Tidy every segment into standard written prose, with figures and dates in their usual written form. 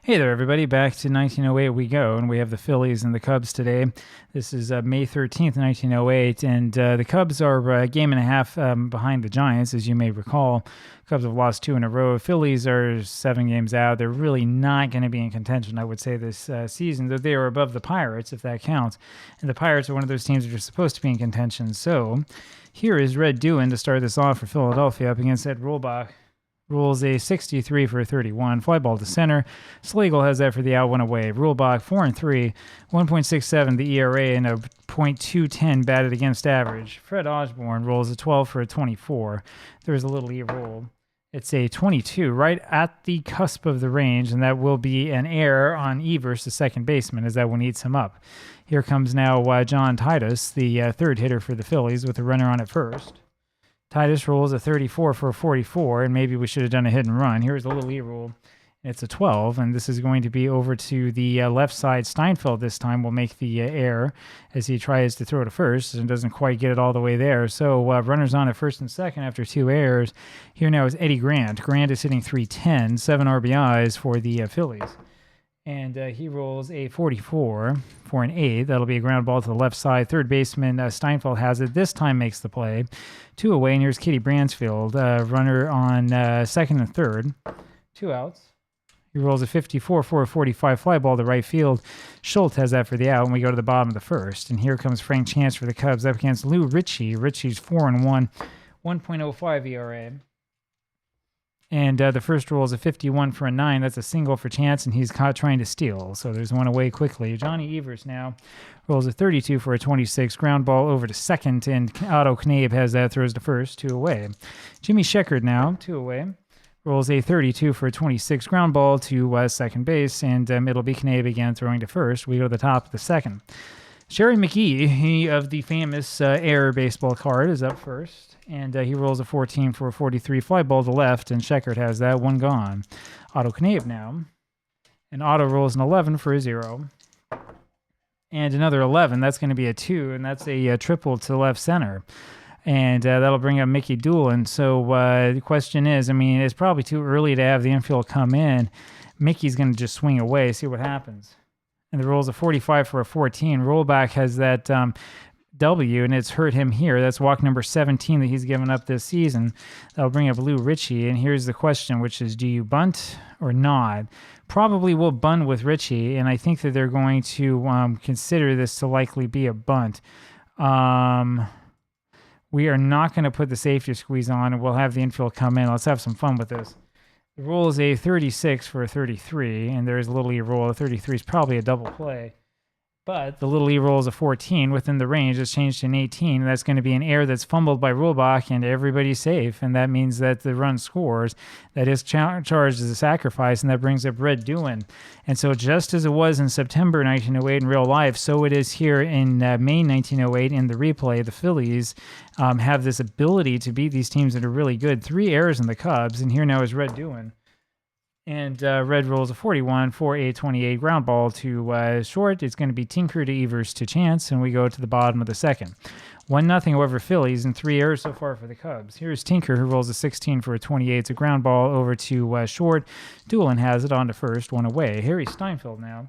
Hey there, everybody. Back to 1908 we go, and we have the Phillies and the Cubs today. This is May 13th, 1908, and the Cubs are a game and a half behind the Giants, as you may recall. Cubs have lost 2 in a row. Phillies are 7 games out. They're really not going to be in contention, I would say, this season, though they are above the Pirates, if that counts. And the Pirates are one of those teams that are supposed to be in contention. So here is Red Doohan to start this off for Philadelphia up against Ed Rulbach. Rolls a 63 for a 31. Fly ball to center. Slagle has that for the out, one away. Rulbach 4-3, 1.67 the ERA and a .210 batted against average. Fred Osborne rolls a 12 for a 24. There's a little E roll. It's a 22 right at the cusp of the range, and that will be an error on Evers, the second baseman, as that one eats him up. Here comes now John Titus, the third hitter for the Phillies, with a runner on at first. Titus rolls a 34 for a 44, and maybe we should have done a hit and run. Here's a little E-roll. It's a 12, and this is going to be over to the left side. Steinfeld this time will make the error as he tries to throw to first and doesn't quite get it all the way there. So runners on at first and second after 2 errors. Here now is Eddie Grant. Grant is hitting .310, 7 RBIs for the Phillies. And he rolls a 44 for an 8. That'll be a ground ball to the left side. Third baseman Steinfeld has it. This time makes the play. 2 away, and here's Kitty Bransfield. Runner on second and third. 2 outs. He rolls a 54 for a 45 fly ball to right field. Schultz has that for the out, and we go to the bottom of the first. And here comes Frank Chance for the Cubs up against Lou Ritchie. Ritchie's 4-1, 1.05 ERA. And the first roll is a 51 for a 9. That's a single for Chance, and he's caught trying to steal. So there's one away quickly. Johnny Evers now rolls a 32 for a 26. Ground ball over to second, and Otto Knabe has that, throws to first, 2 away. Jimmy Sheckard now, 2 away. Rolls a 32 for a 26. Ground ball to second base, and it'll be Knabe again throwing to first. We go to the top of the second. Sherry McGee, he of the famous error baseball card, is up first, and he rolls a 14 for a 43 fly ball to left, and Sheckard has that, 1 gone. Otto Knabe now, and Otto rolls an 11 for a 0, and another 11. That's going to be a 2, and that's a triple to left center, and that'll bring up Mickey Doolin. So the question is, I mean, it's probably too early to have the infield come in. Mickey's going to just swing away, see what happens. And the roll's a 45 for a 14. Rollback has that W, and it's hurt him here. That's walk number 17 that he's given up this season. That'll bring up Lou Ritchie. And here's the question, which is, do you bunt or not? Probably will bunt with Ritchie, and I think that they're going to consider this to likely be a bunt. We are not going to put the safety squeeze on, and we'll have the infield come in. Let's have some fun with this. The roll is a 36 for a 33, and there's a little E-roll. A 33 is probably a double play. But the little E-roll is a 14 within the range. It's changed to an 18, and that's going to be an error that's fumbled by Rulbach, and everybody's safe, and that means that the run scores. That is charged as a sacrifice, and that brings up Red Doohan. And so just as it was in September 1908 in real life, so it is here in May 1908 in the replay. The Phillies have this ability to beat these teams that are really good. 3 errors in the Cubs, and here now is Red Doohan. And Red rolls a 41 for a 28 ground ball to short. It's going to be Tinker to Evers to Chance, and we go to the bottom of the second. 1-0 over Phillies, and 3 errors so far for the Cubs. Here's Tinker, who rolls a 16 for a 28. It's a ground ball over to short. Doolin has it on to first, 1 away. Harry Steinfeld now.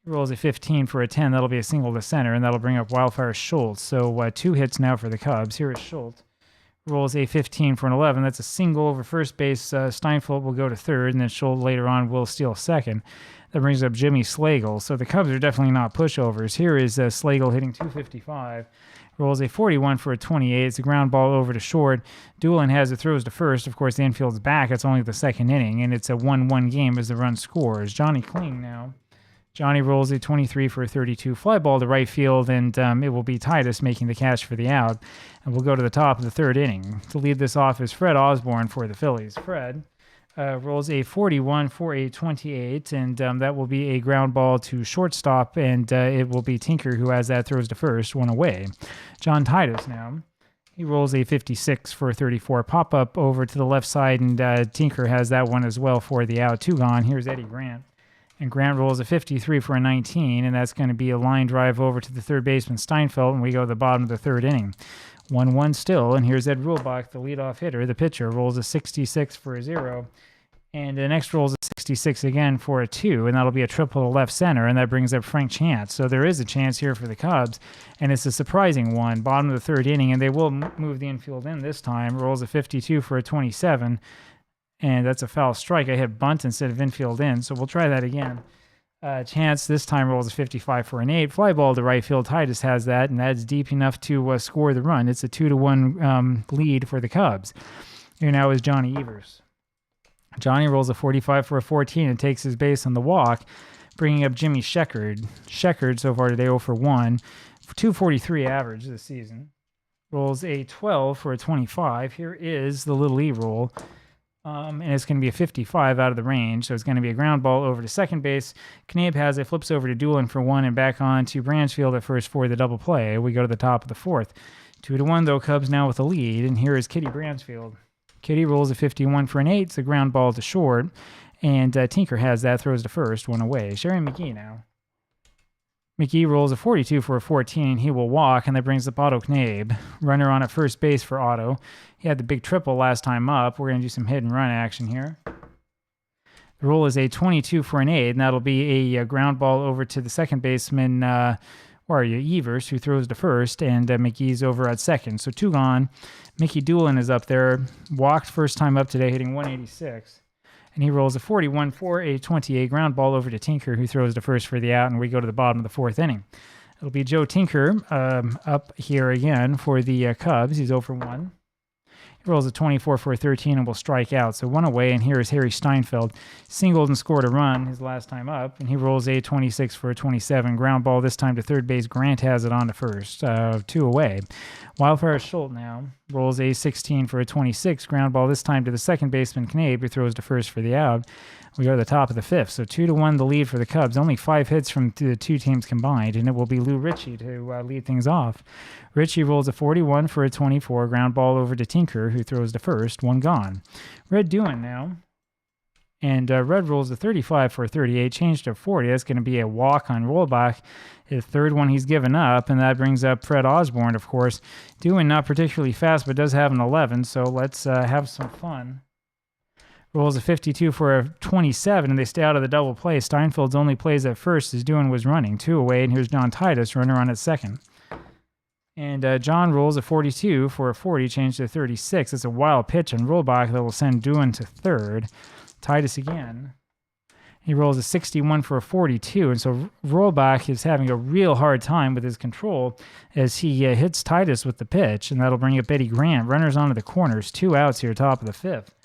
He rolls a 15 for a 10. That'll be a single to center, and that'll bring up Wildfire Schultz. So 2 hits now for the Cubs. Here is Schultz. Rolls a 15 for an 11. That's a single over first base. Steinfeld will go to third, and then Schultz later on will steal second. That brings up Jimmy Slagle. So the Cubs are definitely not pushovers. Here is Slagle hitting .255. Rolls a 41 for a 28. It's a ground ball over to short. Doolin has it, throws to first. Of course, the infield's back. It's only the second inning, and it's a 1-1 game as the run scores. Johnny Kling now. Johnny rolls a 23 for a 32 fly ball to right field, and it will be Titus making the catch for the out. And we'll go to the top of the third inning. To lead this off is Fred Osborne for the Phillies. Fred rolls a 41 for a 28, and that will be a ground ball to shortstop, and it will be Tinker who has that, throws to first, 1 away. John Titus now. He rolls a 56 for a 34 pop-up over to the left side, and Tinker has that one as well for the out. 2 gone. Here's Eddie Grant. And Grant rolls a 53 for a 19, and that's going to be a line drive over to the third baseman Steinfeld, and we go to the bottom of the third inning. 1-1 still, and here's Ed Rulbach, the leadoff hitter. The pitcher rolls a 66 for a 0. And the next roll is a 66 again for a 2, and that'll be a triple to left center, and that brings up Frank Chance. So there is a chance here for the Cubs, and it's a surprising one. Bottom of the third inning, and they will move the infield in this time. Rolls a 52 for a 27, and that's a foul strike. I hit bunt instead of infield in, so we'll try that again. Chance this time rolls a 55 for an 8. Fly ball to right field. Titus has that, and that's deep enough to score the run. It's a 2-1 lead for the Cubs. Here now is Johnny Evers. Johnny rolls a 45 for a 14 and takes his base on the walk, bringing up Jimmy Sheckard. Sheckard so far today 0 for 1, for 243 average this season. Rolls a 12 for a 25. Here is the little E roll, and it's going to be a 55 out of the range, so it's going to be a ground ball over to second base. Knabe has it, flips over to Doolin for 1, and back on to Bransfield at first for the double play. We go to the top of the fourth. 2-1 though, Cubs now with a lead, and here is Kitty Bransfield. Kitty rolls a 51 for an 8. It's a ground ball to short. And Tinker has that, throws to first, one away. Sherry McGee now. McGee rolls a 42 for a 14. He will walk, and that brings up Otto Knabe. Runner on at first base for Otto. He had the big triple last time up. We're going to do some hit and run action here. The roll is a 22 for an 8, and that'll be a ground ball over to the second baseman, where are you? Evers, who throws to first, and McGee's over at second. So 2 gone. Mickey Doolin is up there. Walked first time up today, hitting 186. And he rolls a 41 for a 28. Ground ball over to Tinker, who throws to first for the out, and we go to the bottom of the fourth inning. It'll be Joe Tinker up here again for the Cubs. He's 0 for 1. He rolls a 24 for a 13 and will strike out. So 1 away, and here is Harry Steinfeld. Singled and scored a run his last time up, and he rolls a 26 for a 27. Ground ball this time to third base. Grant has it on to first. 2 away. Wildfire Schultz now rolls a 16 for a 26. Ground ball this time to the second baseman, Knabe, who throws to first for the out. We go to the top of the fifth. So 2-1 the lead for the Cubs. Only 5 hits from the two teams combined, and it will be Lou Ritchie to lead things off. Ritchie rolls a 41 for a 24. Ground ball over to Tinker, who throws to first. 1 gone. Red Doohan now. And Red rolls a 35 for a 38. Changed to 40. That's going to be a walk on rollback. The third one he's given up, and that brings up Fred Osborne, of course. Doohan not particularly fast, but does have an 11, so let's have some fun. Rolls a 52 for a 27, and they stay out of the double play. Steinfeld's only plays at first as Doohan was running. 2 away, and here's John Titus, runner on at second. And John rolls a 42 for a 40, changed to 36. It's a wild pitch and rollback that will send Doohan to third. Titus again. He rolls a 61 for a 42, and so rollback is having a real hard time with his control as he hits Titus with the pitch, and that'll bring up Eddie Grant. Runners onto the corners, 2 outs here, top of the fifth.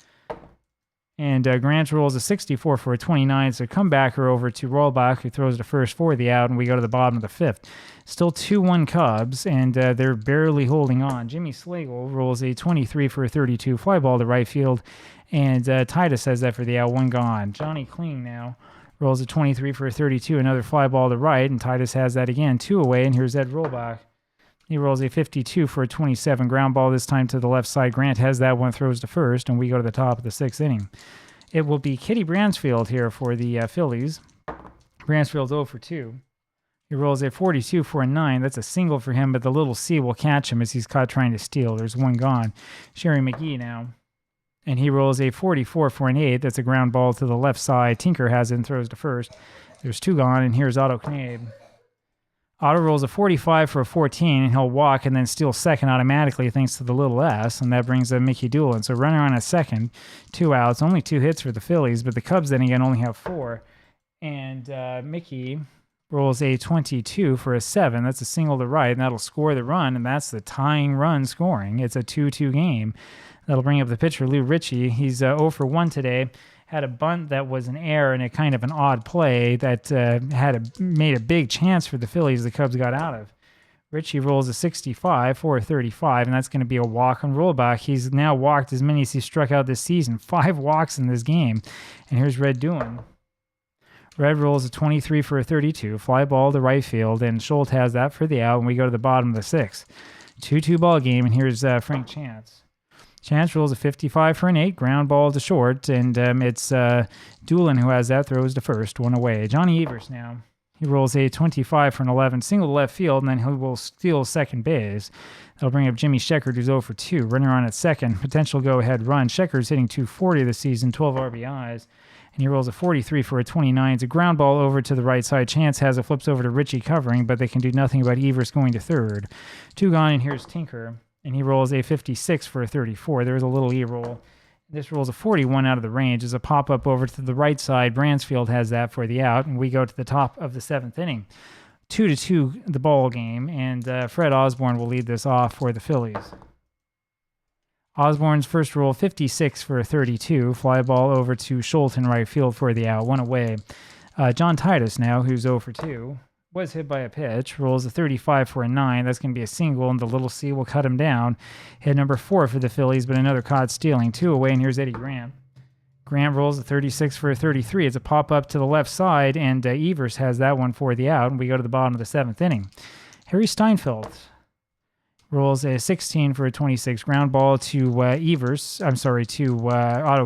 And Grant rolls a 64 for a 29. So comebacker over to Rollback, who throws to first for the out, and we go to the bottom of the fifth. Still 2-1 Cubs, and they're barely holding on. Jimmy Slagle rolls a 23 for a 32. Fly ball to right field, and Titus has that for the out. 1 gone. Johnny Kling now rolls a 23 for a 32. Another fly ball to right, and Titus has that again. 2 away, and here's Ed Rollback. He rolls a 52 for a 27. Ground ball this time to the left side. Grant has that one, throws to first, and we go to the top of the 6th inning. It will be Kitty Bransfield here for the Phillies. Bransfield's 0 for 2. He rolls a 42 for a 9. That's a single for him, but the little C will catch him as he's caught trying to steal. There's 1 gone. Sherry McGee now. And he rolls a 44 for an 8. That's a ground ball to the left side. Tinker has it and throws to first. There's 2 gone, and here's Otto Knabe. Otto rolls a 45 for a 14, and he'll walk and then steal second automatically thanks to the little S, and that brings up Mickey Doolin. So runner on a second, 2 outs, only 2 hits for the Phillies, but the Cubs then again only have 4. And Mickey rolls a 22 for a 7. That's a single to right, and that'll score the run, and that's the tying run scoring. It's a 2-2 game. That'll bring up the pitcher, Lou Ritchie. He's 0 for 1 today. Had a bunt that was an error and a kind of an odd play that made a big chance for the Phillies the Cubs got out of. Ritchie rolls a 65 for a 35, and that's going to be a walk on rollback. He's now walked as many as he struck out this season. 5 walks in this game. And here's Red Doohan. Red rolls a 23 for a 32, fly ball to right field, and Schultz has that for the out, and we go to the bottom of the 6th. 2-2 ball game, and here's Frank Chance. Chance rolls a 55 for an 8, ground ball to short, and it's Doolin who has that, throws to first, 1 away. Johnny Evers now. He rolls a 25 for an 11, single to left field, and then he will steal second base. That'll bring up Jimmy Sheckard, who's 0 for 2. Runner on at second. Potential go-ahead run. Sheckard's hitting .240 this season, 12 RBIs. And he rolls a 43 for a 29. It's a ground ball over to the right side. Chance has it, flips over to Richie covering, but they can do nothing about Evers going to third. 2 gone, and here's Tinker. And he rolls a 56 for a 34. There's a little E-roll. This rolls a 41 out of the range. As a pop-up over to the right side. Bransfield has that for the out, and we go to the top of the 7th inning. 2-2 the ball game, and Fred Osborne will lead this off for the Phillies. Osborne's first roll, 56 for a 32. Fly ball over to Schultz in right field for the out, 1 away. John Titus now, who's 0 for 2, was hit by a pitch, rolls a 35 for a 9. That's going to be a single, and the little C will cut him down. Hit number 4 for the Phillies, but another caught stealing. 2 away, and here's Eddie Grant. Grant rolls a 36 for a 33. It's a pop-up to the left side, and Evers has that one for the out, and we go to the bottom of the 7th inning. Harry Steinfeld rolls a 16 for a 26. Ground ball to to Otto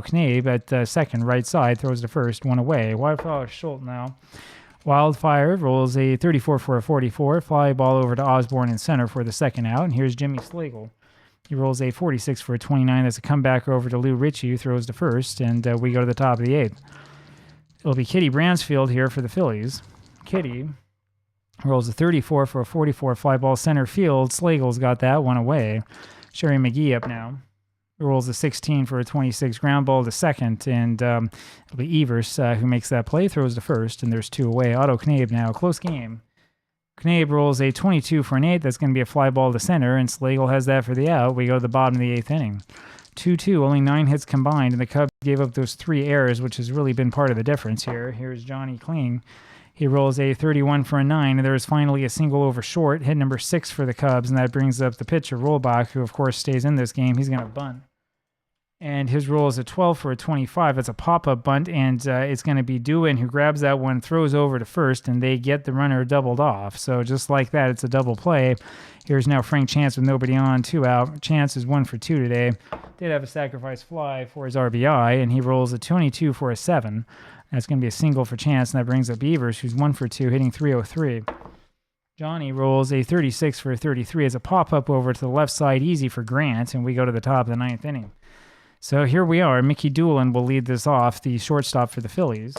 Knabe at second, right side, throws to first, 1 away. Wildfire Schultz now. Wildfire rolls a 34 for a 44. Fly ball over to Osborne in center for the second out, and here's Jimmy Slagle. He rolls a 46 for a 29. That's a comeback over to Lou Ritchie, who throws to first, and we go to the top of the 8th. It'll be Kitty Bransfield here for the Phillies. Kitty rolls a 34 for a 44. Fly ball center field. Slagle's got that, 1 away. Sherry McGee up now. Rolls a 16 for a 26. Ground ball to second, and it'll be Evers who makes that play, throws to first, and there's 2 away. Otto Knabe now, close game. Knabe rolls a 22 for an 8. That's going to be a fly ball to center, and Slagle has that for the out. We go to the bottom of the 8th inning. 2-2, only 9 hits combined, and the Cubs gave up those 3 errors, which has really been part of the difference here. Here's Johnny Kling. He rolls a 31 for a 9, and there is finally a single over short, hit number 6 for the Cubs, and that brings up the pitcher, Rollbach, who, of course, stays in this game. He's going to bunt. And his roll is a 12 for a 25. That's a pop-up bunt, and it's going to be Doohan who grabs that one, throws over to first, and they get the runner doubled off. So just like that, it's a double play. Here's now Frank Chance with nobody on, 2 out. Chance is 1 for 2 today. Did have a sacrifice fly for his RBI, and he rolls a 22 for a 7. That's going to be a single for Chance, and that brings up Evers, who's 1 for 2, hitting .303. Johnny rolls a 36 for a 33 as a pop-up over to the left side, easy for Grant, and we go to the top of the 9th inning. So here we are. Mickey Doolin will lead this off, the shortstop for the Phillies.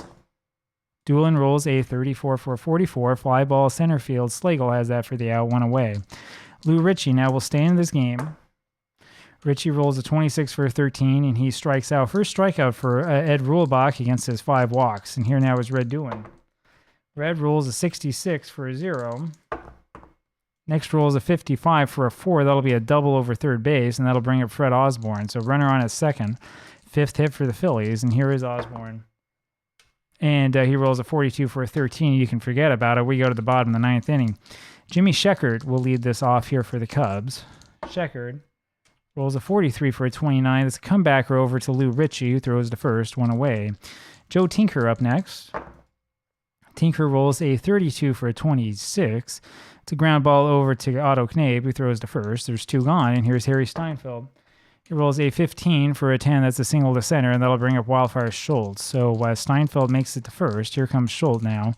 Doolin rolls a 34 for a 44, fly ball center field. Slagle has that for the out, 1 away. Lou Ritchie now will stay in this game. Ritchie rolls a 26 for a 13, and he strikes out. First strikeout for Ed Ruhlbach against his 5 walks. And here now is Red Doolin. Red rolls a 66 for a 0. Next roll is a 55 for a 4. That'll be a double over third base, and that'll bring up Fred Osborne. So runner on at second. 5th hit for the Phillies, and here is Osborne. And he rolls a 42 for a 13. You can forget about it. We go to the bottom of the 9th inning. Jimmy Sheckard will lead this off here for the Cubs. Sheckard rolls a 43 for a 29. That's a comebacker over to Lou Ritchie, who throws to first, 1 away. Joe Tinker up next. Tinker rolls a 32 for a 26. It's a ground ball over to Otto Knabe, who throws to first. There's 2 gone, and here's Harry Steinfeld. He rolls a 15 for a 10. That's a single to center, and that'll bring up Wildfire Schultz. So Steinfeld makes it to first. Here comes Schultz now.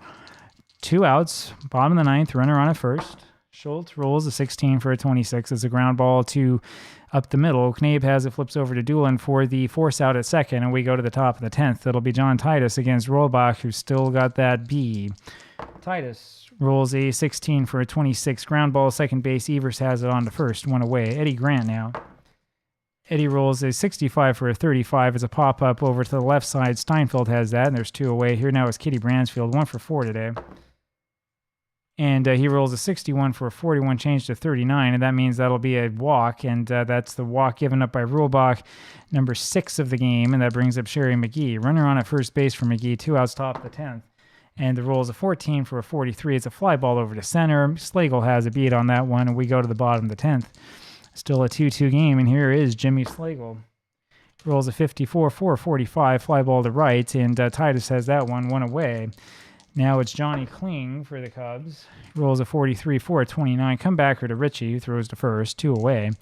2 outs, bottom of the 9th, runner on at first. Schultz rolls a 16 for a 26. It's a ground ball to up the middle. Knabe has it, flips over to Doolin for the force out at second, and we go to the top of the 10th. It'll be John Titus against Rollbach, who's still got that B. Titus rolls a 16 for a 26. Ground ball, second base. Evers has it on to first, 1 away. Eddie Grant now. Eddie rolls a 65 for a 35 as a pop-up over to the left side. Steinfeld has that, and there's 2 away. Here now is Kitty Bransfield, 1 for 4 today. And he rolls a 61 for a 41, change to 39, and that means that'll be a walk, and that's the walk given up by Ruhlbach, number 6 of the game, and that brings up Sherry McGee. Runner on at first base for McGee, 2 outs, top of the 10th. And the roll is a 14 for a 43. It's a fly ball over to center. Slagle has a beat on that one, and we go to the bottom of the 10th. Still a 2-2 game, and here is Jimmy Slagle. Rolls a 54 for a 45, fly ball to right, and Titus has that one, 1 away. Now it's Johnny Kling for the Cubs. He rolls a 43 for a 29. Comebacker to Ritchie, who throws to first, 2 away. And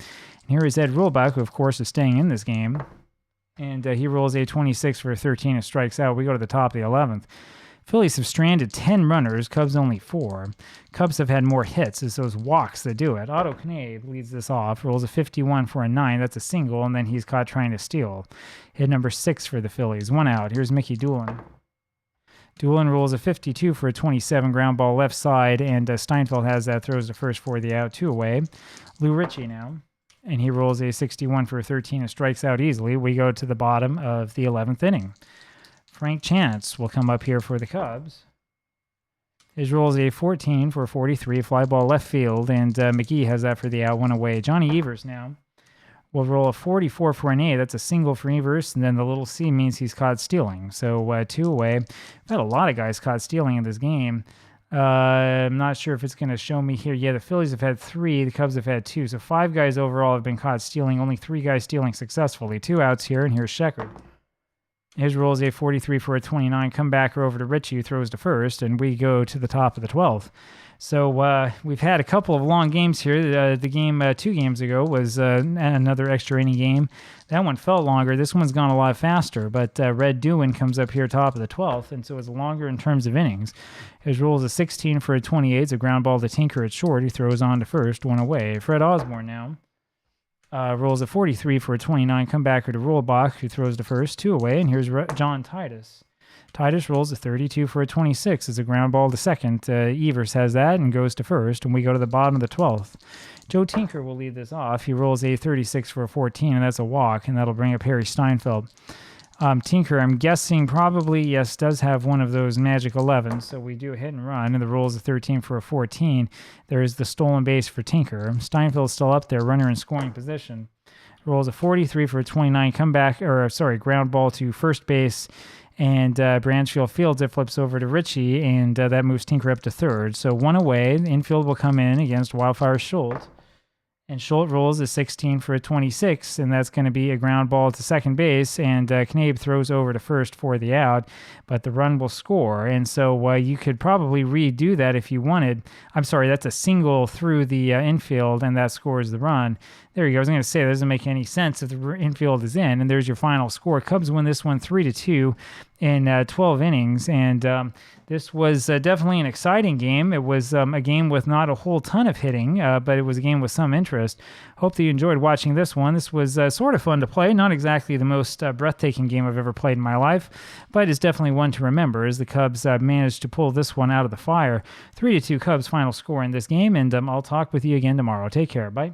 here is Ed Ruhlbach, who, of course, is staying in this game. And he rolls a 26 for a 13 and strikes out. We go to the top of the 11th. Phillies have stranded 10 runners, Cubs only 4. Cubs have had more hits. It's those walks that do it. Otto Knabe leads this off, rolls a 51 for a 9. That's a single, and then he's caught trying to steal. Hit number 6 for the Phillies. 1 out. Here's Mickey Doolin. Doolin rolls a 52 for a 27, ground ball left side, and Steinfeld has that, throws the first for the out, 2 away. Lou Ritchie now, and he rolls a 61 for a 13 and strikes out easily. We go to the bottom of the 11th inning. Frank Chance will come up here for the Cubs. His rolls a 14 for a 43, fly ball left field, and McGee has that for the out, 1 away. Johnny Evers now will roll a 44 for an A. That's a single for Evers, and then the little C means he's caught stealing. So 2 away. We've had a lot of guys caught stealing in this game. I'm not sure if it's going to show me here. Yeah, the Phillies have had 3. The Cubs have had 2. So 5 guys overall have been caught stealing. Only 3 guys stealing successfully. 2 outs here, and here's Sheckard. His roll is a 43 for a 29. Come back over to Ritchie, who throws to first, and we go to the top of the 12th. So we've had a couple of long games here. The game 2 games ago was another extra inning game. That one felt longer. This one's gone a lot faster, but Red Dewin comes up here top of the 12th, and so it's longer in terms of innings. His roll is a 16 for a 28. It's a ground ball to Tinker at short. He throws on to first, 1 away. Fred Osborne now. Rolls a 43 for a 29. Comebacker to Rohlbach, who throws to first, 2 away. And here's John Titus. Titus rolls a 32 for a 26. It's a ground ball to second. Evers has that and goes to first. And we go to the bottom of the 12th. Joe Tinker will lead this off. He rolls a 36 for a 14, and that's a walk. And that'll bring up Harry Steinfeld. Tinker, I'm guessing probably, yes, does have one of those magic 11s. So we do a hit and run, and the roll is a 13 for a 14. There is the stolen base for Tinker. Steinfeld's still up there, runner in scoring position. Rolls a 43 for a 29. Ground ball to first base. And Bransfield fields it, flips over to Ritchie, and that moves Tinker up to third. So 1 away. The infield will come in against Wildfire Schultz. And Schultz rolls a 16 for a 26, and that's going to be a ground ball to second base, and Knabe throws over to first for the out, but the run will score. And so you could probably redo that if you wanted. I'm sorry, that's a single through the infield, and that scores the run. There you go. I was going to say, that doesn't make any sense if the infield is in, and there's your final score. Cubs win this one 3-2 in 12 innings, and this was definitely an exciting game. It was a game with not a whole ton of hitting, but it was a game with some interest. Hope that you enjoyed watching this one. This was sort of fun to play. Not exactly the most breathtaking game I've ever played in my life, but it's definitely one to remember as the Cubs managed to pull this one out of the fire. 3-2 Cubs final score in this game, and I'll talk with you again tomorrow. Take care. Bye.